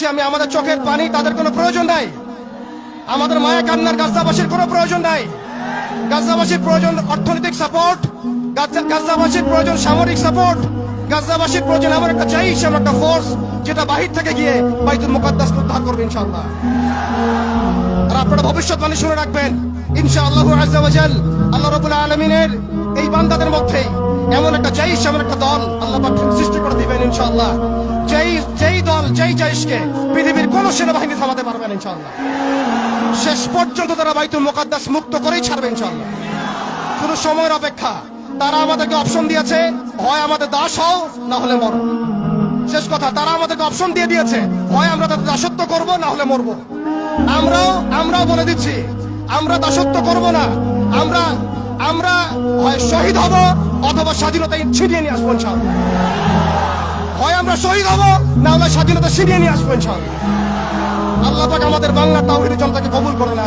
আমি আমাদের চোখের পানি তাদের কোনো প্রয়োজন নাই, আমাদের মায়া কান্নার গাজাবাসীর কোনো প্রয়োজন নাই। গাজাবাসীর প্রয়োজন অর্থনৈতিক সাপোর্ট, গাজাবাসীর প্রয়োজন সামরিক সাপোর্ট, গাজাবাসীর প্রয়োজন এমন একটা জাইশ, এমন একটা ফোর্স যেটা বাহির থেকে গিয়ে বাইতুল মুকাদ্দাস উদ্ধার করবে ইনশাআল্লাহ। আর আপনারা ভবিষ্যৎবাণী শুনে রাখবেন ইনশাআল্লাহু আযজা ওয়া জাল, আল্লাহ রাব্বুল আলামিনের এই বান্দাদের মধ্যে এমন একটা জাইশ, এমন একটা দল আল্লাহ পাক সৃষ্টি করে দিবেন ইনশাআল্লাহ। যেই দল, যেই জাইশকে পৃথিবীর কোন সেনাবাহিনী থামাতে পারবেন ইনশাআল্লাহ। শেষ পর্যন্ত তারা বাইতুল মুকাদ্দাস মুক্ত করেই ছাড়বে ইনশাআল্লাহ। শুধু সময়ের অপেক্ষা। তারা আমাদেরকে অপশন দিয়েছে, হয় আমাদের দাস হও, না হলে মরো। শেষ কথা, তারা আমাদেরকে অপশন দিয়ে দিয়েছে, হয় আমরা তাদের দাসত্ব করব, না হলে মরবো। আমরাও বলে দিচ্ছি, আমরা দাসত্ব করব না। আমরা হয় শহীদ হব, অথবা স্বাধীনতা ছিনিয়ে নিয়ে আসবো ইনশাআল্লাহ। হয় আমরা শহীদ হব, না হলে স্বাধীনতা ছিনিয়ে নিয়ে আসবো ইনশাআল্লাহ। আল্লাহ পাক আমাদের বাংলা তাওহীদের জনতাকে কবুল করুন।